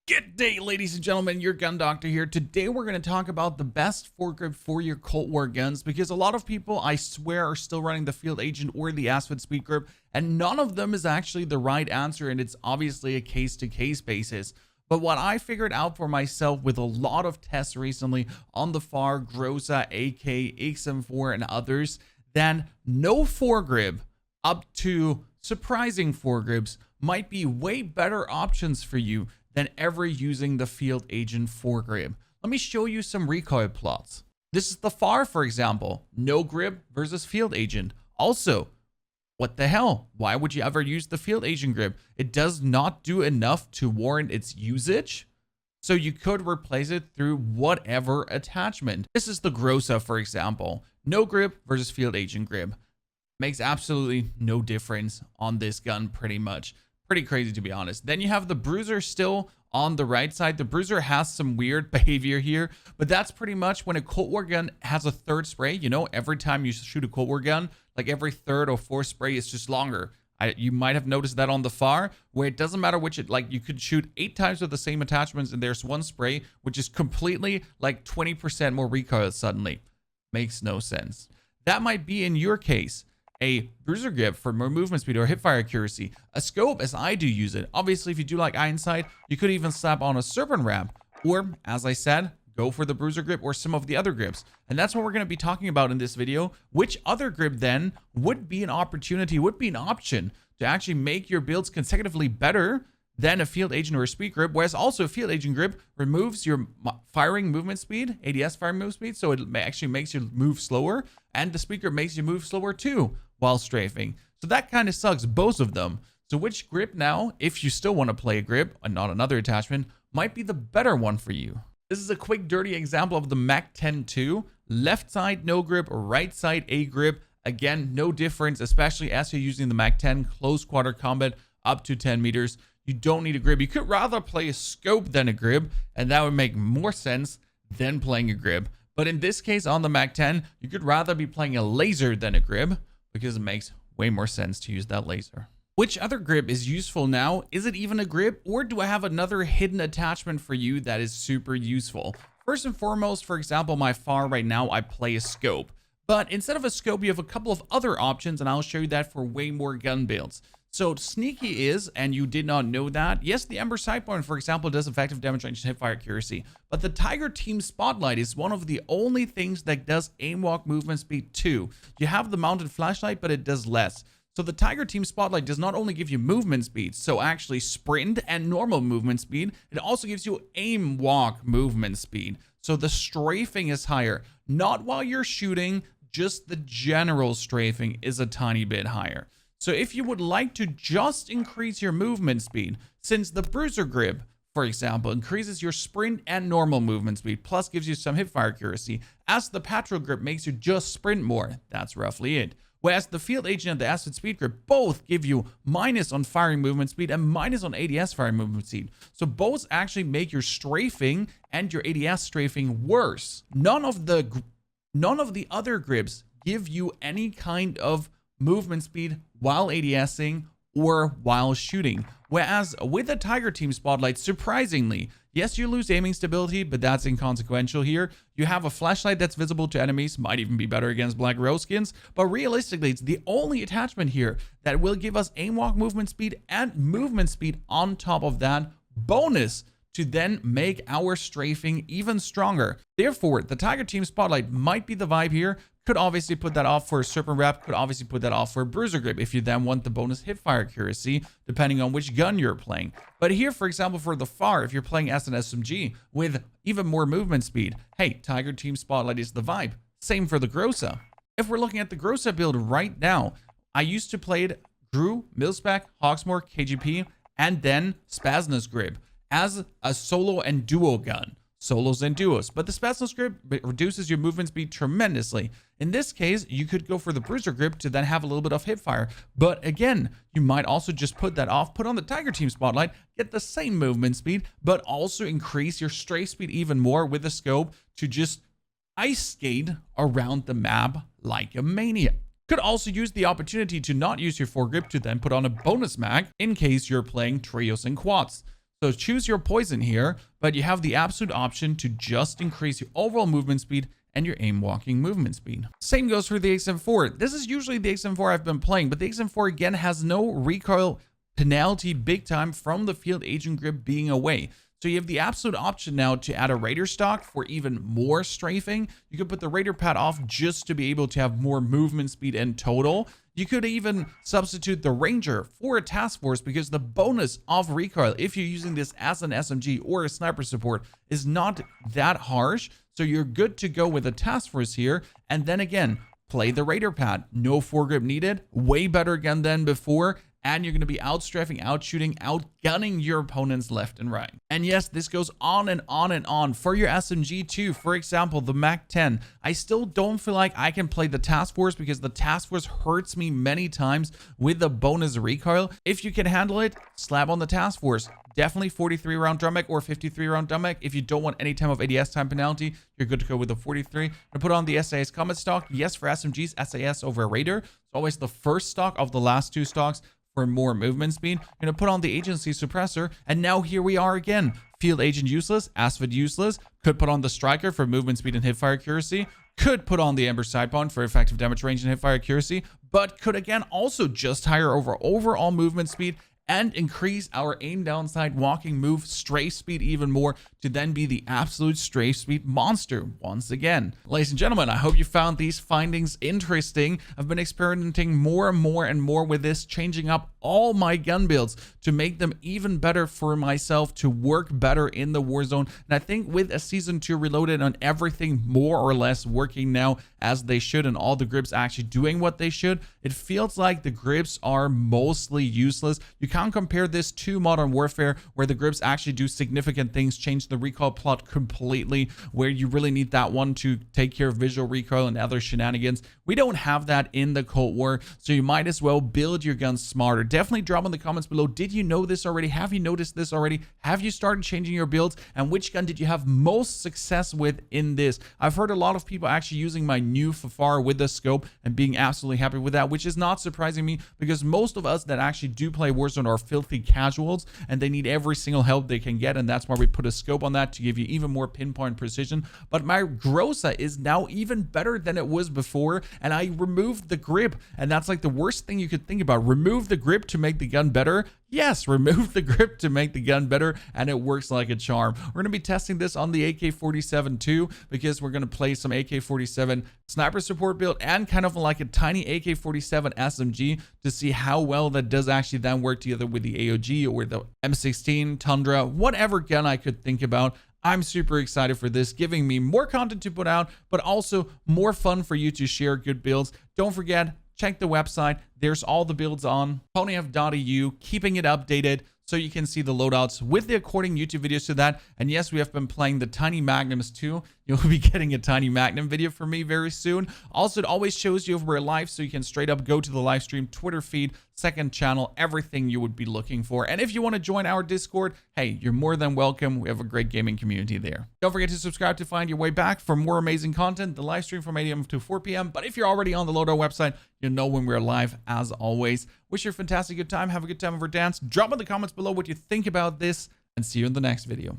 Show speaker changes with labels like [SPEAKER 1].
[SPEAKER 1] Good day, ladies and gentlemen, your gun doctor here. Today we're going to talk about the best foregrip for your Cold War guns, because a lot of people, I swear, are still running the Field Agent or the Asphalt Speed Grip, and none of them is actually the right answer, and it's obviously a case-to-case basis. But what I figured out for myself with a lot of tests recently on the FFAR, Groza, AK, XM4, and others, then no foregrip up to surprising foregrips might be way better options for you than ever using the Field Agent foregrip. Let me show you some recoil plots. This is the FFAR, for example. No grip versus Field Agent. Also, what the hell? Why would you ever use the Field Agent grip? It does not do enough to warrant its usage. So you could replace it through whatever attachment. This is the Groza, for example. No grip versus Field Agent grip. Makes absolutely no difference on this gun, pretty much. Pretty crazy, to be honest. Then you have the Bruiser still on the right side. The Bruiser has some weird behavior here, but that's pretty much when a Cold War gun has a third spray. You know, every time you shoot a Cold War gun, like every third or fourth spray is just longer. You might have noticed that on the FFAR, where it doesn't matter which, like you could shoot 8 times with the same attachments and there's one spray, which is completely like 20% more recoil suddenly. Makes no sense. That might be in your case. A bruiser grip for more movement speed or hipfire accuracy, a scope as I do use it. Obviously, if you do like Iron Sight, you could even slap on a serpent wrap, or as I said, go for the bruiser grip or some of the other grips. And that's what we're going to be talking about in this video. Which other grip then would be an opportunity, would be an option to actually make your builds consecutively better than a Field Agent or a Speed Grip, whereas also a Field Agent grip removes your firing movement speed, ADS firing movement speed, so it actually makes you move slower, and the Speed Grip makes you move slower too while strafing. So that kind of sucks, both of them. So which grip now, if you still want to play a grip and not another attachment, might be the better one for you? This is a quick dirty example of the Mac 10 left side no grip, right side a grip. Again, no difference, especially as you're using the Mac 10 close quarter combat up to 10 meters. You don't need a grip. You could rather play a scope than a grip, and that would make more sense than playing a grip. But in this case, on the Mac 10, you could rather be playing a laser than a grip, because it makes way more sense to use that laser. Which other grip is useful now? Is it even a grip, or do I have another hidden attachment for you that is super useful? First and foremost, for example, my FFAR right now, I play a scope. But instead of a scope, you have a couple of other options, and I'll show you that for way more gun builds. So sneaky is, and you did not know that, yes, the Ember Sightpoint, for example, does effective damage range and hipfire accuracy, but the Tiger Team Spotlight is one of the only things that does aim walk movement speed too. You have the mounted flashlight, but it does less. So the Tiger Team Spotlight does not only give you movement speed, so actually sprint and normal movement speed, it also gives you aim walk movement speed. So the strafing is higher, not while you're shooting, just the general strafing is a tiny bit higher. So if you would like to just increase your movement speed, since the Bruiser grip, for example, increases your sprint and normal movement speed, plus gives you some hipfire accuracy, as the Patrol grip makes you just sprint more, that's roughly it. Whereas the Field Agent and the Asphalt Speed Grip both give you minus on firing movement speed and minus on ADS firing movement speed. So both actually make your strafing and your ADS strafing worse. None of the other grips give you any kind of movement speed while ADSing or while shooting. Whereas with the Tiger Team Spotlight, surprisingly, yes, you lose aiming stability, but that's inconsequential here. You have a flashlight that's visible to enemies, might even be better against black rail skins, but realistically, it's the only attachment here that will give us aim walk movement speed and movement speed on top of that bonus to then make our strafing even stronger. Therefore, the Tiger Team Spotlight might be the vibe here. Could obviously put that off for a serpent wrap, could obviously put that off for a bruiser grip if you then want the bonus hipfire accuracy, depending on which gun you're playing. But here, for example, for the FFAR, if you're playing as an SMG with even more movement speed, hey, Tiger Team Spotlight is the vibe. Same for the Groza. If we're looking at the Groza build right now, I used to play it Gru, Milspec, Hawksmoor, KGP, and then Spasnos grip as a solo and duo gun. Solos and duos, but the Spasnos grip reduces your movement speed tremendously. In this case, you could go for the Bruiser grip to then have a little bit of hipfire, but again, you might also just put that off, put on the Tiger Team Spotlight, get the same movement speed, but also increase your strafe speed even more with the scope to just ice skate around the map like a maniac. Could also use the opportunity to not use your foregrip to then put on a bonus mag in case you're playing trios and quads. So choose your poison here, but you have the absolute option to just increase your overall movement speed and your aim walking movement speed. Same goes for the XM4. This is usually the XM4 I've been playing, but the XM4 again has no recoil penalty big time from the field agent grip being away. So you have the absolute option now to add a Raider stock for even more strafing. You could put the Raider pad off just to be able to have more movement speed in total. You could even substitute the Ranger for a task force because the bonus of recoil, if you're using this as an SMG or a sniper support, is not that harsh. So you're good to go with a task force here. And then again, play the Raider pad. No foregrip needed. Way better gun than before. And you're going to be out-strafing, out-shooting, out-gunning your opponents left and right. And yes, this goes on and on and on. For your SMG too, for example, the MAC-10, I still don't feel like I can play the task force because the task force hurts me many times with the bonus recoil. If you can handle it, slap on the task force. Definitely 43 round drum mag or 53 round drum mag. If you don't want any time of ADS time penalty, you're good to go with the 43. And put on the SAS combat stock. Yes, for SMGs, SAS over a Raider. It's always the first stock of the last two stocks for more movement speed. You're going to put on the agency suppressor, and now here we are again. Field agent useless, Aspid useless. Could put on the striker for movement speed and hipfire accuracy. Could put on the Ember Sidepoint for effective damage range and hipfire accuracy, but could again also just higher overall movement speed and increase our aim downside walking move strafe speed even more to then be the absolute strafe speed monster once again. Ladies and gentlemen, I hope you found these findings interesting. I've been experimenting more and more with this, changing up all my gun builds to make them even better for myself, to work better in the Warzone. And I think with a Season 2 Reloaded on everything more or less working now as they should and all the grips actually doing what they should, it feels like the grips are mostly useless. You can't compare this to Modern Warfare where the grips actually do significant things, change the recoil plot completely, where you really need that one to take care of visual recoil and other shenanigans. We don't have that in the Cold War, so you might as well build your guns smarter. Definitely drop in the comments below. Did you know this already? Have you noticed this already? Have you started changing your builds? And which gun did you have most success with in this? I've heard a lot of people actually using my new FFAR with the scope and being absolutely happy with that, which is not surprising me because most of us that actually do play Warzone are filthy casuals and they need every single help they can get, and that's why we put a scope on that to give you even more pinpoint precision. But my Groza is now even better than it was before, and I removed the grip, and that's like the worst thing you could think about. Remove the grip to make the gun better. Yes, remove the grip to make the gun better, and it works like a charm. We're going to be testing this on the AK-47 too, because we're going to play some AK-47 sniper support build and kind of like a tiny AK-47 SMG to see how well that does actually then work together with the AOG or the M16, Tundra, whatever gun I could think about. I'm super excited for this, giving me more content to put out, but also more fun for you to share good builds. Don't forget, check the website. There's all the builds on FFAR.eu, keeping it updated so you can see the loadouts with the according YouTube videos to that. And yes, we have been playing the Tiny Magnums too. You'll be getting a Tiny Magnum video from me very soon. Also, it always shows you if we're live, so you can straight up go to the live stream, Twitter feed, second channel, everything you would be looking for. And if you want to join our Discord, hey, you're more than welcome. We have a great gaming community there. Don't forget to subscribe to find your way back for more amazing content. The live stream from 8 a.m. to 4 p.m. But if you're already on the loadout website, you'll know when we're live as always. Wish you a fantastic good time. Have a good time over dance. Drop in the comments below what you think about this, and see you in the next video.